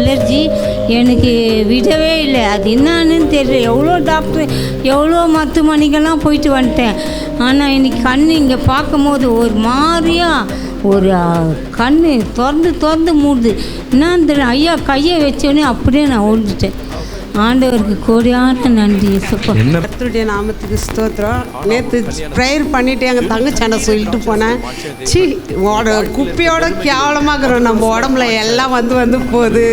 Allergy எனக்கு விடவே இல்லை. அது என்னான்னு தெரியல. எவ்வளோ டாக்டர், எவ்வளோ மருத்துவமனைக்கெல்லாம் போயிட்டு வந்துட்டேன். ஆனால் இன்னைக்கு கண் இங்கே பார்க்கும்போது ஒரு மாதிரியாக ஒரு கண் திறந்து மூடுது. என்னான்னு தெரியல. ஐயா கையை வச்சோடனே அப்படியே நான் ஓடிட்டேன். ஆண்டவருக்கு கோடியான நன்றி. கர்த்தருடைய நாமத்துக்கு ஸ்தோத்திரம். நேற்று ப்ரேயர் பண்ணிவிட்டு எங்கள் தங்கச்சாண்டை சொல்லிட்டு போனேன், சி குப்பையோட கேவலமாக்குறோம், நம்ம உடம்புல எல்லாம் வந்து போகுது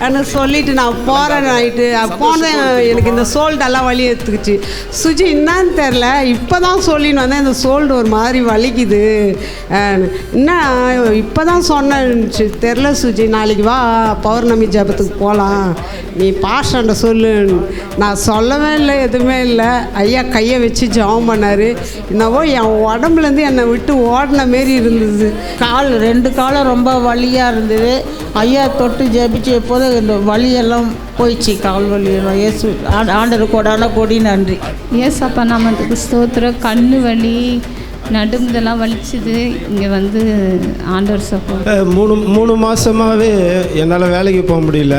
ஆனால் சொல்லிவிட்டு நான் போகிறேன். நைட்டு போனேன், எனக்கு இந்த சோல்டெல்லாம் வலி எடுத்துக்கிச்சு. சுஜி என்னான்னு தெரில, இப்போ தான் சொல்லின்னு வந்தேன், இந்த சோல்டு ஒரு மாதிரி வலிக்குது. என்ன இப்போ தான் சொன்னேன்னுச்சு, தெரில சுஜி, நாளைக்கு வா பௌர்ணமி ஜபத்துக்கு போகலாம், நீ பாஸ்டர்கிட்ட சொல்லு. நான் சொல்லவே இல்லை, எதுவுமே இல்லை. ஐயா கையை வச்சு ஜெபம் பண்ணார். என்னவோ என் உடம்புலேருந்து என்னை விட்டு ஓடின மாரி இருந்தது. ரெண்டு காலம் ரொம்ப வலியாக இருந்தது. ஐயா தொட்டு ஜெபிச்சு எப்போது இந்த வலியெல்லாம் போயிடுச்சு, கால் வலியெல்லாம். ஏசு ஆண்டவர் கோடான கோடி நன்றி. ஏசப்பா நாமத்துக்கு ஸ்தோத்திரம். கண்ணு வலி, நடுமுதெல்லாம் வலிச்சுது. இங்கே வந்து ஆண்டவர் சப்போர்ட். மூணு மாதமாகவே என்னால் வேலைக்கு போக முடியல,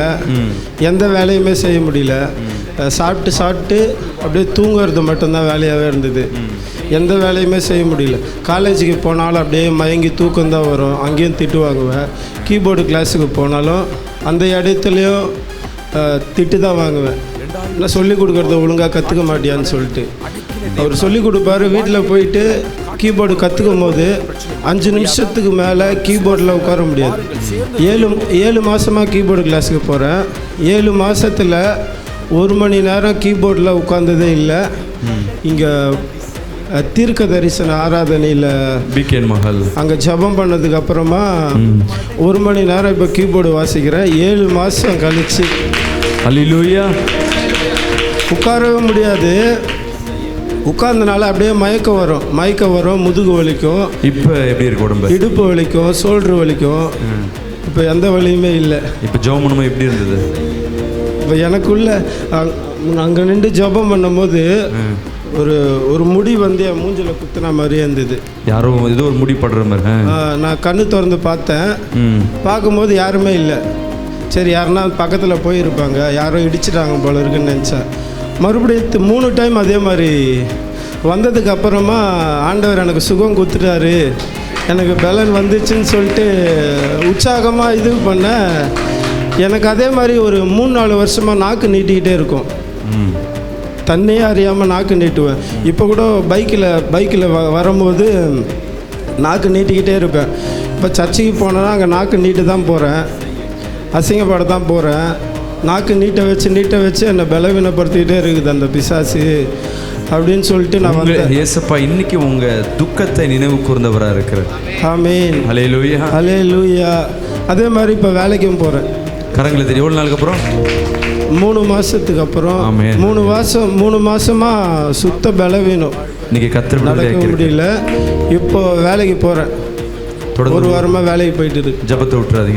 எந்த வேலையுமே செய்ய முடியல. சாப்பிட்டு அப்படியே தூங்குறது மட்டும்தான் வேலையாகவே இருந்தது. எந்த வேலையுமே செய்ய முடியல. காலேஜுக்கு போனாலும் அப்படியே மயங்கி தூக்கம்தான் வரும், அங்கேயும் திட்டு வாங்குவேன். கீபோர்டு கிளாஸுக்கு போனாலும் அந்த இடத்துலையும் திட்டு தான் வாங்குவேன். நான் சொல்லிக் கொடுக்குறத ஒழுங்காக கற்றுக்க மாட்டியான்னு சொல்லிட்டு அவர் சொல்லிக் கொடுப்பாரு. வீட்டில் போயிட்டு கீபோர்டு கற்றுக்கும் போது 5 நிமிஷத்துக்கு மேலே கீபோர்டில் உட்கார முடியாது. 7 மாதமாக கீபோர்டு கிளாஸுக்கு போகிறேன். 7 மாதத்தில் 1 மணி நேரம் கீபோர்டில் உட்கார்ந்ததே இல்லை. இங்கே தீர்க்க தரிசன ஆராதனையில் பிகேன் மஹால் அங்கே ஜபம் பண்ணதுக்கு அப்புறமா 1 மணி நேரம் இப்போ கீபோர்டு வாசிக்கிறேன். 7 மாதம் கழிச்சு அல்லேலூயா. உட்காரவே முடியாது. உட்கார்ந்தனால அப்படியே மயக்கம் வரும், முதுகு வலிக்கும். இப்போ எப்படி இருக்கு உடம்பு? இடுப்பு வலிக்கும், ஷோல்டர் வலிக்கும். இப்போ எந்த வலியுமே இல்லை. இப்போ ஜெபம் பண்ணும்போது எப்படி இருந்தது? இப்போ எனக்குள்ள அங்கே நின்று ஜெபம் பண்ணும்போது ஒரு முடி வந்து என் மூஞ்சில் குத்துன மாதிரியே இருந்தது. யாரோ ஏதோ ஒரு முடி படுற மாதிரி. நான் கண்ணு திறந்து பார்த்தேன். பார்க்கும்போது யாருமே இல்லை. சரி, யாருன்னா பக்கத்தில் போயிருப்பாங்க, யாரோ இடிச்சிட்டாங்க போல இருக்குன்னு நினச்சேன். மறுபடியும் 3 டைம் அதே மாதிரி வந்ததுக்கு அப்புறமா ஆண்டவர் எனக்கு சுகம் கொடுத்துட்டாரு, எனக்கு பலன் வந்துச்சுன்னு சொல்லிட்டு உற்சாகமாக இது பண்ண. எனக்கு அதே மாதிரி ஒரு 3-4 வருஷமாக நாக்கு நீட்டிக்கிட்டே இருக்கும். தன்னையே அறியாமல் நாக்கு நீட்டுவேன். இப்போ கூட பைக்கில் வரும்போது நாக்கு நீட்டிக்கிட்டே இருப்பேன். இப்போ சர்ச்சுக்கு போனேன்னா அங்கே நாக்கு நீட்டு தான் போகிறேன், அசிங்கப்பட தான் போகிறேன். நாக்கு நீட்ட வச்சு என்னை பலவீனப்படுத்திக்கிட்டே இருக்குது அந்த பிசாசு அப்படின்னு சொல்லிட்டு நான் வந்து ஏசப்பா இன்னைக்கு உங்கள் துக்கத்தை நினைவு கூர்ந்தவராக இருக்கிறேன். ஆமென். அல்லேலூயா, அல்லேலூயா. அதே மாதிரி இப்போ வேலைக்கும் போகிறேன். கரங்களை தெரியும். எவ்வளோ நாளுக்கு அப்புறம்? 3 மாதத்துக்கு அப்புறம். 3 மாதமாக சுத்த பலவீனம், இன்னைக்கு கத்தர் நடக்க முடியல. இப்போ வேலைக்கு போகிறேன். 1 வாரமாக வேலைக்கு போயிட்டு இருக்கு. ஜபத்தை விட்டுறாதீங்க.